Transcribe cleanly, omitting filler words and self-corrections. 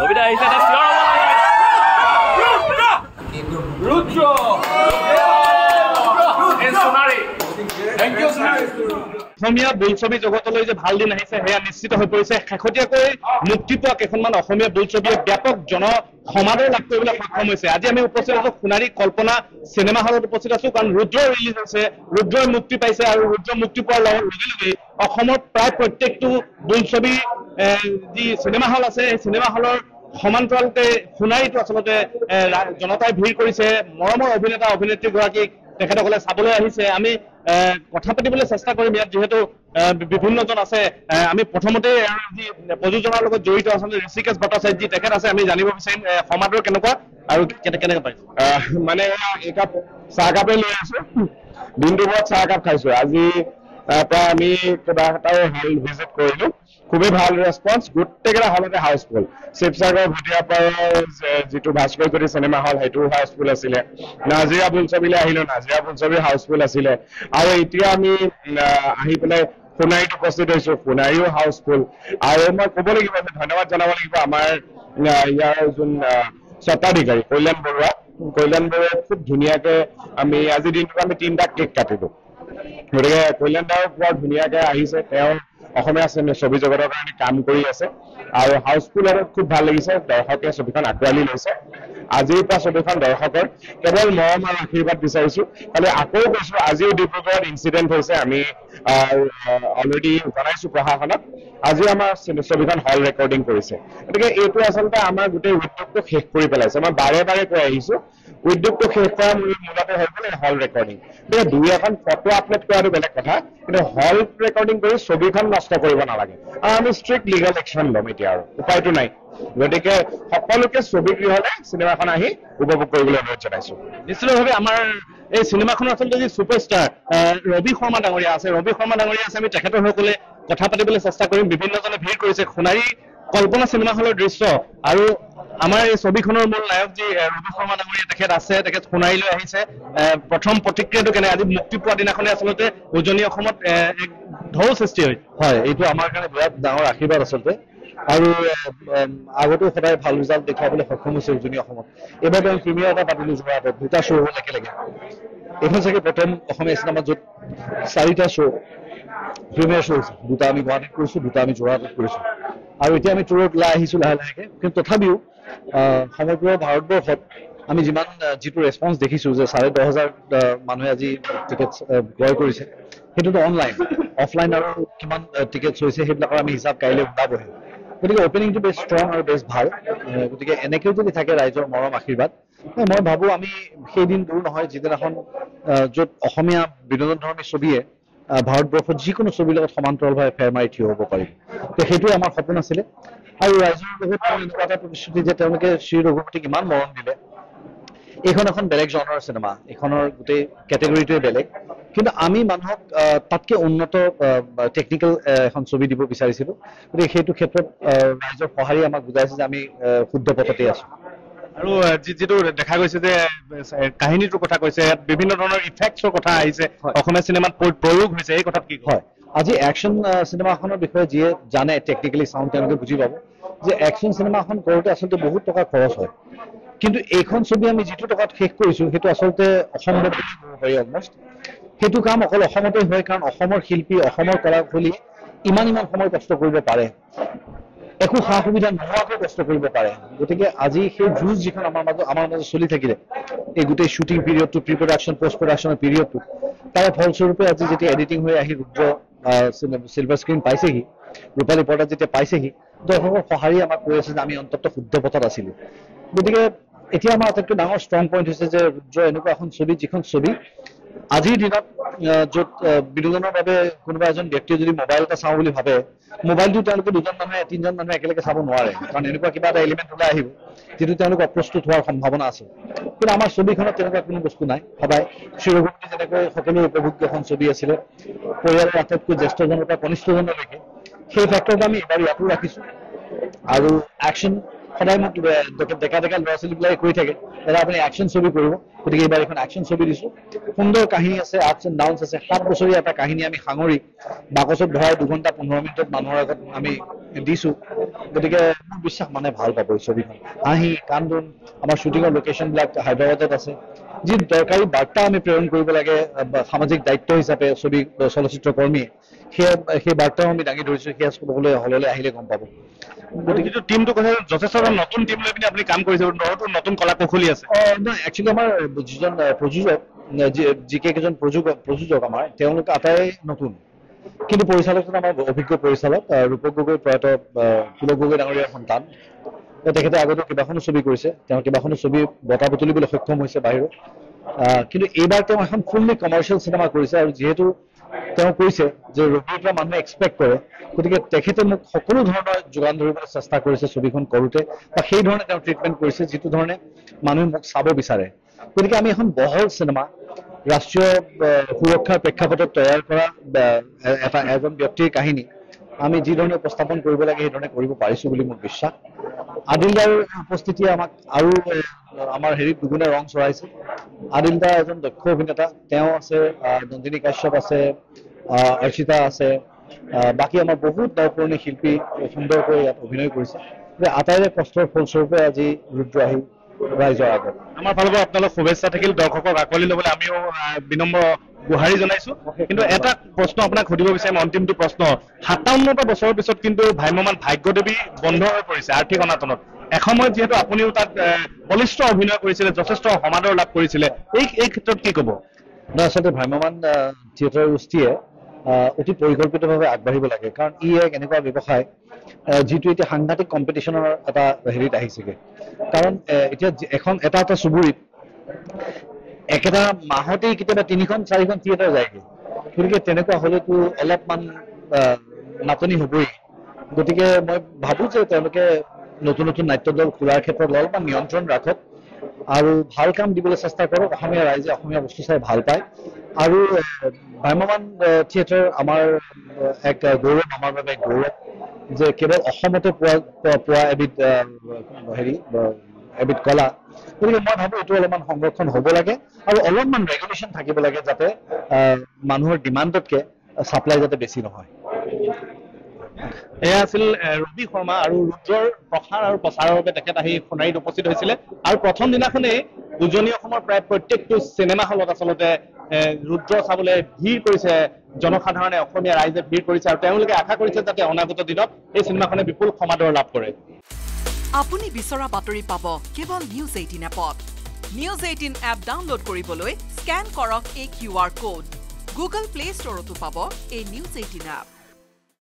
ৰবিদা আহিছে এটা চিঞৰ ৰুদ্ৰ অসমীয়া বোলছবি জগতলৈ যে ভাল দিন আহিছে সেয়া নিশ্চিত হৈ পৰিছে শেহতীয়াকৈ মুক্তি পোৱা কেইখনমান অসমীয়া বোলছবিয়ে ব্যাপক সমাদৰ লাভ কৰিবলৈ সক্ষম হৈছে আজি আমি উপস্থিত আছো সোণাৰী কল্পনা চিনেমা হলত উপস্থিত আছো কাৰণ ৰুদ্ৰ ৰিলিজ হৈছে ৰুদ্ৰ মুক্তি পাইছে আৰু ৰুদ্ৰ মুক্তি পোৱাৰ লগে লগে অসমৰ প্ৰায় প্ৰত্যেকটো বোলছবি যি চিনেমা হল আছে এই চিনেমা হলৰ সমান্তৰালতে সোণাৰীটো আচলতে জনতাই ভিৰ কৰিছে মৰমৰ অভিনেতা অভিনেত্ৰীগৰাকীক তেখেতসকলে চাবলৈ আহিছে আমি কথা পাতিবলৈ চেষ্টা কৰিম ইয়াত যিহেতু বিভিন্নজন আছে আমি প্ৰথমতে যি প্ৰযোজনাৰ লগত জড়িত আচলতে ঋষিকেশ ভট্টাচাৰ্য তেখেত আছে আমি জানিব বিচাৰিম সমাদৰ কেনেকুৱা আৰু কেনেকৈ পাইছে মানে একাপ চাহকাপে লৈ আছো দিনটোত চাহকাপ খাইছো আজি প্ৰায় আমি কেইবাটাও হল ভিজিট কৰিলো খুবেই ভাল ৰেছপন্স গোটেইকেইটা হলতে হাউচফুল শিৱসাগৰ ভটিয়াপাৰৰ যিটো ভাস্কৰজ্যোতি চিনেমা হল সেইটো হাউচফুল আছিলে নাজিৰা বোলছবিলৈ আহিলো নাজিৰা বোলছবি হাউচফুল আছিলে আৰু এতিয়া আমি আহি পেলাই সোণাৰীত উপস্থিত হৈছো সোণাৰীও হাউচফুল আৰু মই ক'ব লাগিব যে ধন্যবাদ জনাব লাগিব আমাৰ ইয়াৰ যোন স্বত্বাধিকাৰী কল্যাণ বৰুৱাই খুব ধুনীয়াকে আমি আজিৰ দিনটোত আমি 3টা কেক কাটিলো গতিকে কল্যাণ দাও বৰ ধুনীয়াকে আহিছে তেওঁ অসমীয়া ছবি জগতৰ কাৰণে কাম কৰি আছে আৰু হাউচফুল আৰু খুব ভাল লাগিছে দৰ্শকে ছবিখন আঁকোৱালি লৈছে আজিৰ পৰা ছবিখন দৰ্শকৰ কেৱল মৰম আৰু আশীৰ্বাদ বিচাৰিছো খালি আকৌ কৈছো আজিও ডিব্ৰুগড়ত ইনচিডেণ্ট হৈছে আমি অলৰেডি জনাইছো প্ৰশাসনক আজি আমাৰ ছবিখন হল ৰেকৰ্ডিং কৰিছে গতিকে এইটো আচলতে আমাৰ গোটেই উদ্যোগটো শেষ কৰি পেলাইছে মই বাৰে বাৰে কৈ আহিছো উদ্যোগটো শেষ কৰা মূলতে হৈ গ'ল হল ৰেকৰ্ডিং গতিকে 2-এখন ফটো আপলোড কৰাটো বেলেগ কথা কিন্তু হল ৰেকৰ্ডিং কৰি ছবিখন নষ্ট কৰিব নালাগে আৰু আমি ষ্ট্ৰিক্ট লিগেল একশ্যন ল'ম এতিয়া আৰু উপায়টো নাই গতিকে সকলোকে ছবি গৃহলৈ চিনেমাখন আহি উপভোগ কৰিবলৈ অনুৰোধ জনাইছো নিশ্চিতভাৱে আমাৰ এই চিনেমাখনৰ আচলতে যি ছুপাৰষ্টাৰ ৰবি শৰ্মা ডাঙৰীয়া আছে আমি তেখেতৰ সকলে কথা পাতিবলৈ চেষ্টা কৰিম বিভিন্নজনে ভিৰ কৰিছে সোণাৰী কল্পনা চিনেমা হলৰ দৃশ্য আৰু আমাৰ এই ছবিখনৰ মূল নায়ক যি ৰবি শৰ্মা ডাঙৰীয়া তেখেত সোণাৰীলৈ আহিছে প্ৰথম প্ৰতিক্ৰিয়াটো কেনে আজি মুক্তি পোৱা দিনাখনে আচলতে উজনি অসমত এক ঢৌ সৃষ্টি হয় এইটো আমাৰ কাৰণে বিৰাট ডাঙৰ আশীৰ্বাদ আচলতে আৰু আগতেও সদায় ভাল ৰিজাল্ট দেখুৱাবলৈ সক্ষম হৈছে উজনি অসমত এইবাৰ আমি প্ৰিমিয়াৰ এটা পাতিলো যোৰহাটত 2টা শ্ব' হ'ল একেলগে এইখন চাগে প্ৰথম অসমীয়া চিনেমা য'ত 4টা শ্ব' প্ৰিমিয়াৰ শ্ব' হৈছে 2টা আমি গুৱাহাটীত কৰিছো 2টা আমি যোৰহাটত কৰিছো আৰু এতিয়া আমি টুৰত ওলাই আহিছো লাহে কিন্তু তথাপিও সমগ্ৰ ভাৰতবৰ্ষত আমি যিমান যিটো ৰেছপন্স দেখিছো যে 10,500 মানুহে আজি টিকেট ক্ৰয় কৰিছে সেইটোতো অনলাইন অফলাইন আৰু কিমান টিকেটছ হৈছে সেইবিলাকৰ আমি হিচাপ কাইলৈ ওলাবহে গতিকে অপেনিংটো বেছ ষ্ট্ৰং আৰু বেছ ভাল গতিকে এনেকৈও যদি থাকে ৰাইজৰ মৰম আশীৰ্বাদ মই ভাবো আমি সেইদিন দূৰ নহয় যিদিনাখন য'ত অসমীয়া বিনোদনধৰ্মী ছবিয়ে ভাৰতবৰ্ষত যিকোনো ছবিৰ লগত সমান্তৰালভাৱে ফেৰ মাৰি থিয় হ'ব পাৰিব সেইটোৱে আমাৰ সপোন আছিলে আৰু ৰাইজৰ লগত এনেকুৱা এটা প্ৰতিশ্ৰুতি যে তেওঁলোকে শ্ৰী ৰঘুপতিক ইমান মৰম দিলে এইখন এখন বেলেগ জনৰ চিনেমা এইখনৰ গোটেই কেটেগৰীটোৱে বেলেগ কিন্তু আমি মানুহক তাতকৈ উন্নত টেকনিকেল এখন ছবি দিব বিচাৰিছিলো গতিকে সেইটো ক্ষেত্ৰত ৰাইজৰ সঁহাৰি আমাক বুজাইছে যে আমি শুদ্ধ পথতে আছো আৰু যিটো দেখা গৈছে যে কাহিনীটোৰ কথা কৈছে ইয়াত বিভিন্ন ধৰণৰ ইফেক্টছৰ কথা আহিছে অসমীয়া চিনেমাত প্ৰয়োগ হৈছে এই কথাত কি হয় আজি একশ্যন চিনেমাখনৰ বিষয়ে যিয়ে জানে টেকনিকেলি চাউণ্ড তেওঁলোকে বুজি পাব যে একশ্যন চিনেমাখন কৰোঁতে আচলতে বহুত টকা খৰচ হয় কিন্তু এইখন ছবি আমি যিটো টকাত শেষ কৰিছো সেইটো আচলতে অসম্ভৱ হয় অলমষ্ট সেইটো কাম অকল অসমতে হয় কাৰণ অসমৰ শিল্পী অসমৰ কলাকুশলী ইমান সময় কষ্ট কৰিব পাৰে একো সা সুবিধা নোহোৱাকৈ কষ্ট কৰিব পাৰে গতিকে আজি সেই যুঁজ যিখন আমাৰ মাজত চলি থাকিলে এই গোটেই শ্বুটিং পিৰিয়ডটো প্ৰি প্ৰডাকশ্যন পষ্ট প্ৰডাকশ্যনৰ পিৰিয়ডটো তাৰে ফলস্বৰূপে আজি যেতিয়া এডিটিং হৈ আহি ৰুদ্ৰ চিলভাৰ স্ক্ৰীণ পাইছেহি ৰূপালী পৰ্দাত যেতিয়া পাইছেহি দৰ্শকৰ সঁহাৰি আমাক কৈ আছে যে আমি অন্ততঃ শুদ্ধ পথত আছিলো গতিকে এতিয়া আমাৰ আটাইতকৈ ডাঙৰ ষ্ট্ৰং পইণ্ট হৈছে যে ৰুদ্ৰ এনেকুৱা এখন ছবি যিখন ছবি আজিৰ দিনত য'ত বিনোদনৰ বাবে কোনোবা এজন ব্যক্তিয়ে যদি মোবাইল এটা চাওঁ বুলি ভাবে মোবাইলটো তেওঁলোকে 2জন মানুহে 3জন মানুহে একেলগে চাব নোৱাৰে কাৰণ এনেকুৱা কিবা এটা এলিমেণ্ট ওলাই আহিব যিটো তেওঁলোক অপ্ৰস্তুত হোৱাৰ সম্ভাৱনা আছে কিন্তু আমাৰ ছবিখনত তেনেকুৱা কোনো বস্তু নাই সদায় শ্ৰী ৰঘুপতি যেনেকৈ সকলোৰে উপভোগ্য এখন ছবি আছিলে পৰিয়ালৰ আটাইতকৈ জ্যেষ্ঠজনৰ পৰা কনিষ্ঠজনলৈকে সেই ফেক্টৰটো আমি এবাৰ ইয়াতো ৰাখিছো আৰু একশ্যন সদায় মোক ডেকা ল'ৰা ছোৱালীবিলাকে কৈ থাকে দাদা আপুনি একশ্যন ছবি কৰিব গতিকে এইবাৰ এখন একশ্যন ছবি দিছো সুন্দৰ কাহিনী আছে আপছ এণ্ড ডাউনছ আছে 7 বছৰীয়া এটা কাহিনী আমি সাঙুৰি বাকচত ভৰাই 2 ঘণ্টা 15 মিনিটত মানুহৰ আগত আমি দিছোঁ গতিকে মোৰ বিশ্বাস মানে ভাল পাব এই ছবিখন হাঁহি কান্দোন আমাৰ শ্বুটিঙৰ লোকেশ্যনবিলাক হায়দৰাবাদত আছে যি দৰকাৰী বাৰ্তা আমি প্ৰেৰণ কৰিব লাগে সামাজিক দায়িত্ব হিচাপে চলচ্চিত্ৰ কৰ্মীয়ে সেই বাৰ্তাও আমি দাঙি ধৰিছোঁ সেয়া সকলোৱে হললৈ আহিলে গম পাব যিটো টিমটো কথা যথেষ্ট নতুন টিম লৈ পিনে আপুনি কাম কৰিছে নতুন কলা কৌশলী আছে একচুৱেলি আমাৰ যিজন প্ৰযোজক যিকেইজন প্ৰযোজক আমাৰ তেওঁলোক আটাই নতুন কিন্তু পৰিচালকজন আমাৰ অভিজ্ঞ পৰিচালক ৰূপক গগৈ প্ৰয়াত পুলক গগৈ ডাঙৰীয়াৰ সন্তান তেখেতে আগতেও কেইবাখনো ছবি কৰিছে তেওঁ কেইবাখনো ছবি বঁটা বুটলিবলৈ সক্ষম হৈছে বাহিৰত কিন্তু এইবাৰ তেওঁ এখন ফুল্লি কমাৰ্চিয়েল চিনেমা কৰিছে আৰু যিহেতু তেওঁ কৈছে যে ৰবিৰ পৰা মানুহে এক্সপেক্ট কৰে গতিকে তেখেতে মোক সকলো ধৰণৰ যোগান ধৰিবলৈ চেষ্টা কৰিছে ছবিখন কৰোঁতে বা সেই ধৰণে তেওঁ ট্ৰিটমেণ্ট কৰিছে যিটো ধৰণে মানুহে মোক চাব বিচাৰে গতিকে আমি এখন বহল চিনেমা ৰাষ্ট্ৰীয় সুৰক্ষাৰ প্ৰেক্ষাপটত তৈয়াৰ কৰা এজন ব্যক্তিৰ কাহিনী আমি যি ধৰণে উপস্থাপন কৰিব লাগে সেই ধৰণে কৰিব পাৰিছোঁ বুলি মোৰ বিশ্বাস আদিলদাৰ উপস্থিতিয়ে আমাক আৰু আমাৰ দুগুণে ৰং চৰাইছে আদিলদা এজন দক্ষ অভিনেতা তেওঁ আছে নন্দিনী কাশ্যপ আছে অৰ্চিতা আছে বাকী আমাৰ বহুত নৱপুৰণি শিল্পী সুন্দৰকৈ ইয়াত অভিনয় কৰিছে আটাইৰে কষ্টৰ ফলস্বৰূপে আজি ৰুদ্ৰ আহিল ৰাইজৰ আগত আমাৰ ফালৰ পৰা আপোনালোক শুভেচ্ছা থাকিল দৰ্শকক আঁকোৱালি ল'বলৈ আমিও বিনম্ৰ গুহাৰি জনাইছো কিন্তু এটা প্ৰশ্ন আপোনাক সুধিব বিচাৰিম অন্তিমটো প্ৰশ্ন 57টা বছৰৰ পিছত কিন্তু ভ্ৰাম্যমান ভাগ্যদেৱী বন্ধ হৈ পৰিছে আৰ্থিক অনাটনত এসময়ত যিহেতু আপুনিও তাত বলিষ্ঠ অভিনয় কৰিছিলে যথেষ্ট সমাদৰ লাভ কৰিছিলে এই ক্ষেত্ৰত কি ক'ব আচলতে ভ্ৰাম্যমান থিয়েটাৰ গোষ্ঠীয়ে অতি পৰিকল্পিতভাৱে আগবাঢ়িব লাগে কাৰণ ই এক এনেকুৱা ব্যৱসায় যিটো এতিয়া সাংঘাতিক কম্পিটিশ্যনৰ এটা হেৰিত আহিছেগৈ কাৰণ এতিয়া এটা চুবুৰীত একেটা মাহতেই কেতিয়াবা 3খন 4খন থিয়েটাৰ যায়গৈ গতিকে তেনেকুৱা হ'লেতো অলপমান নাটনি হ'বই গতিকে মই ভাবোঁ যে তেওঁলোকে নতুন নতুন নাট্যদল খোলাৰ ক্ষেত্ৰত অলপমান নিয়ন্ত্ৰণ ৰাখক আৰু ভাল কাম দিবলৈ চেষ্টা কৰক অসমীয়া ৰাইজে অসমীয়া বস্তু চাই ভাল পায় আৰু ভ্ৰাম্যমান থিয়েটাৰ আমাৰ এক গৌৰৱ আমাৰ বাবে গৌৰৱ যে কেৱল অসমতে পোৱা এবিধ কলা গতিকে মই ভাবোঁ এইটো অলপমান সংৰক্ষণ হ'ব লাগে আৰু অলপমান ৰেগুলেশ্যন থাকিব লাগে যাতে মানুহৰ ডিমাণ্ডতকৈ ছাপ্লাই যাতে বেছি নহয় এয়া আছিল ৰবি শৰ্মা আৰু ৰুদ্ৰৰ প্ৰসাৰ আৰু প্ৰচাৰৰ বাবে তেখেত আহি সোণাৰীত উপস্থিত হৈছিলে আৰু প্ৰথম দিনাখনেই উজনি অসমৰ প্ৰায় প্ৰত্যেকটো চিনেমা হলত আচলতে ৰুদ্ৰ চাবলৈ ভিৰ কৰিছে জনসাধাৰণে অসমীয়া ৰাইজে ভিৰ কৰিছে আৰু তেওঁলোকে আশা কৰিছে যাতে অনাগত দিনত এই চিনেমাখনে বিপুল সমাদৰ লাভ কৰে আপুনি বিচৰা বাতৰি পাব কেৱল নিউজ 18 এপত নিউজ 18 এপ ডাউনলোড কৰিবলৈ স্কেন কৰক এই QR কোড গুগল প্লে ষ্টৰতো পাব এই নিউজ 18 এপ